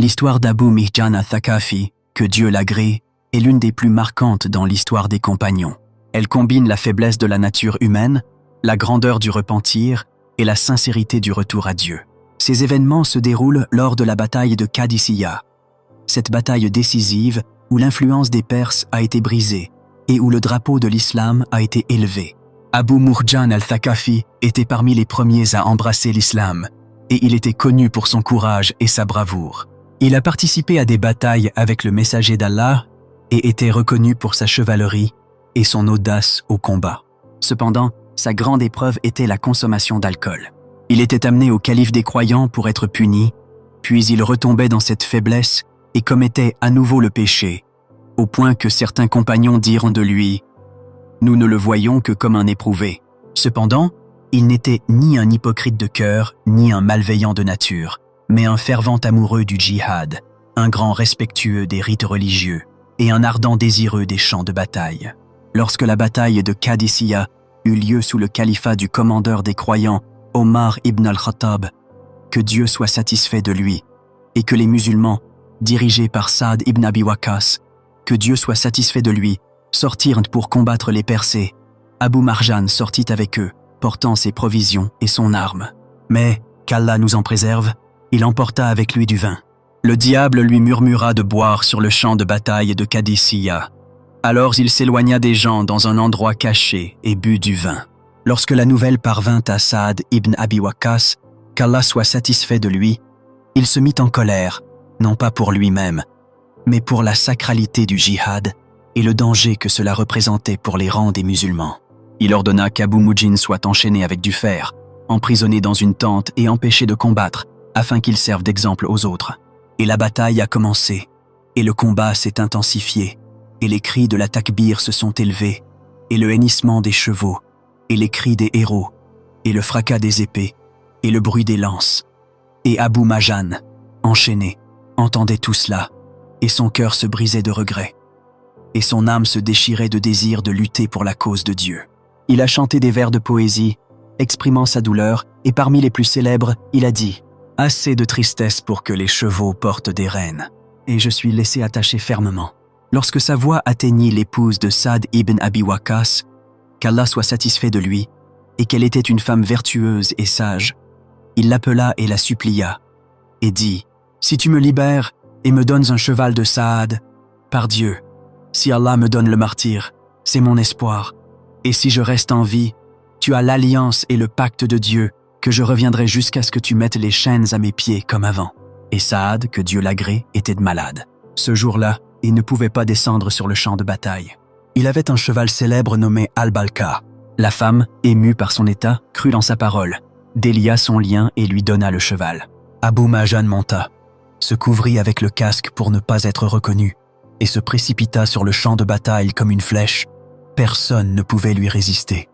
L'histoire d'Abu Mihjan al-Thaqafi, que Dieu l'agrée, est l'une des plus marquantes dans l'histoire des compagnons. Elle combine la faiblesse de la nature humaine, la grandeur du repentir et la sincérité du retour à Dieu. Ces événements se déroulent lors de la bataille de Qadisiyah. Cette bataille décisive où l'influence des Perses a été brisée et où le drapeau de l'islam a été élevé. Abu Mihjan al-Thaqafi était parmi les premiers à embrasser l'islam et il était connu pour son courage et sa bravoure. Il a participé à des batailles avec le messager d'Allah et était reconnu pour sa chevalerie et son audace au combat. Cependant, sa grande épreuve était la consommation d'alcool. Il était amené au calife des croyants pour être puni, puis il retombait dans cette faiblesse et commettait à nouveau le péché, au point que certains compagnons dirent de lui « Nous ne le voyons que comme un éprouvé ». Cependant, il n'était ni un hypocrite de cœur, ni un malveillant de nature, mais un fervent amoureux du djihad, un grand respectueux des rites religieux et un ardent désireux des champs de bataille. Lorsque la bataille de Qadisiyah eut lieu sous le califat du commandeur des croyants, Omar ibn al-Khattab, que Dieu soit satisfait de lui, et que les musulmans, dirigés par Saad ibn Abi Waqqas, que Dieu soit satisfait de lui, sortirent pour combattre les Persés, Abu Marjan sortit avec eux, portant ses provisions et son arme. Mais, qu'Allah nous en préserve, il emporta avec lui du vin. Le diable lui murmura de boire sur le champ de bataille de Qadisiyah. Alors il s'éloigna des gens dans un endroit caché et but du vin. Lorsque la nouvelle parvint à Saad ibn Abi Waqqas, qu'Allah soit satisfait de lui, il se mit en colère, non pas pour lui-même, mais pour la sacralité du djihad et le danger que cela représentait pour les rangs des musulmans. Il ordonna qu'Abu Mihjan soit enchaîné avec du fer, emprisonné dans une tente et empêché de combattre, afin qu'il serve d'exemple aux autres. Et la bataille a commencé, et le combat s'est intensifié, et les cris de la takbir se sont élevés, et le hennissement des chevaux, et les cris des héros, et le fracas des épées, et le bruit des lances. Et Abu Mihjan, enchaîné, entendait tout cela, et son cœur se brisait de regret, et son âme se déchirait de désir de lutter pour la cause de Dieu. Il a chanté des vers de poésie, exprimant sa douleur, et parmi les plus célèbres, il a dit « Assez de tristesse pour que les chevaux portent des rênes, et je suis laissé attacher fermement. » Lorsque sa voix atteignit l'épouse de Saad ibn Abi Waqqas, qu'Allah soit satisfait de lui, et qu'elle était une femme vertueuse et sage, il l'appela et la supplia, et dit « Si tu me libères et me donnes un cheval de Saad, par Dieu, si Allah me donne le martyre, c'est mon espoir, et si je reste en vie, tu as l'alliance et le pacte de Dieu, que je reviendrai jusqu'à ce que tu mettes les chaînes à mes pieds comme avant. » Et Saad, que Dieu l'agrée, était malade. Ce jour-là, il ne pouvait pas descendre sur le champ de bataille. Il avait un cheval célèbre nommé Al-Balqa. La femme, émue par son état, crut dans sa parole, délia son lien et lui donna le cheval. Abu Mihjan monta, se couvrit avec le casque pour ne pas être reconnu, et se précipita sur le champ de bataille comme une flèche. Personne ne pouvait lui résister.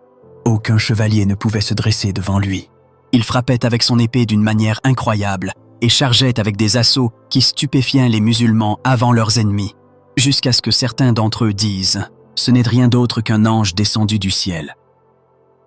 Aucun chevalier ne pouvait se dresser devant lui. Il frappait avec son épée d'une manière incroyable et chargeait avec des assauts qui stupéfiaient les musulmans avant leurs ennemis, jusqu'à ce que certains d'entre eux disent « Ce n'est rien d'autre qu'un ange descendu du ciel ».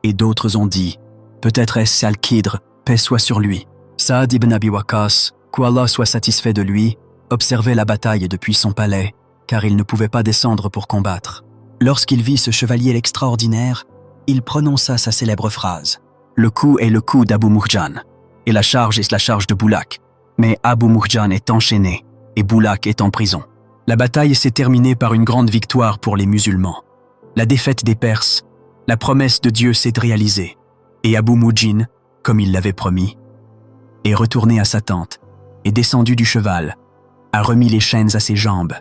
Et d'autres ont dit « Peut-être est-ce Al-Qidr, paix soit sur lui ». Saad ibn Abi Waqqas, qu'Allah soit satisfait de lui, observait la bataille depuis son palais, car il ne pouvait pas descendre pour combattre. Lorsqu'il vit ce chevalier l'extraordinaire, il prononça sa célèbre phrase « Le coup est le coup d'Abu Mihjan, et la charge est la charge de Boulak. Mais Abu Mihjan est enchaîné, et Boulak est en prison. » La bataille s'est terminée par une grande victoire pour les musulmans. La défaite des Perses, la promesse de Dieu s'est réalisée, et Abu Mihjan, comme il l'avait promis, est retourné à sa tente, est descendu du cheval, a remis les chaînes à ses jambes,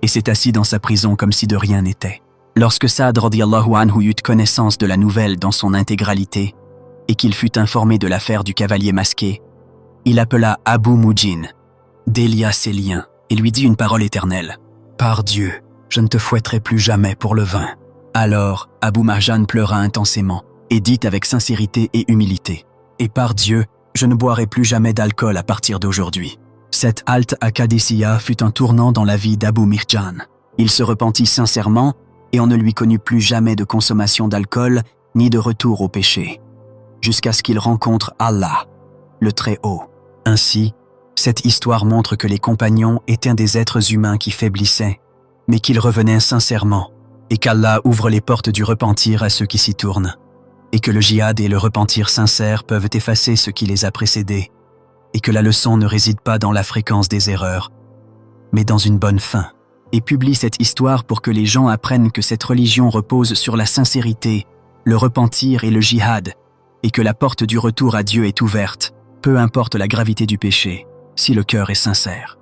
et s'est assis dans sa prison comme si de rien n'était. Lorsque Saad radiyallahu anhu eut connaissance de la nouvelle dans son intégralité, et qu'il fut informé de l'affaire du cavalier masqué, il appela Abu Mihjan, délia ses liens, et lui dit une parole éternelle. « Par Dieu, je ne te fouetterai plus jamais pour le vin. » Alors, Abu Mihjan pleura intensément, et dit avec sincérité et humilité. « Et par Dieu, je ne boirai plus jamais d'alcool à partir d'aujourd'hui. » Cette halte à Qadisiyah fut un tournant dans la vie d'Abu Mihjan. Il se repentit sincèrement, et on ne lui connut plus jamais de consommation d'alcool, ni de retour au péché, jusqu'à ce qu'il rencontre Allah, le Très-Haut. Ainsi, Cette histoire montre que les compagnons étaient des êtres humains qui faiblissaient, mais qu'ils revenaient sincèrement, et qu'Allah ouvre les portes du repentir à ceux qui s'y tournent, et que le djihad et le repentir sincère peuvent effacer ce qui les a précédés, et que la leçon ne réside pas dans la fréquence des erreurs, mais dans une bonne fin. Et publie cette histoire pour que les gens apprennent que cette religion repose sur la sincérité, le repentir et le djihad, et que la porte du retour à Dieu est ouverte, peu importe la gravité du péché, si le cœur est sincère.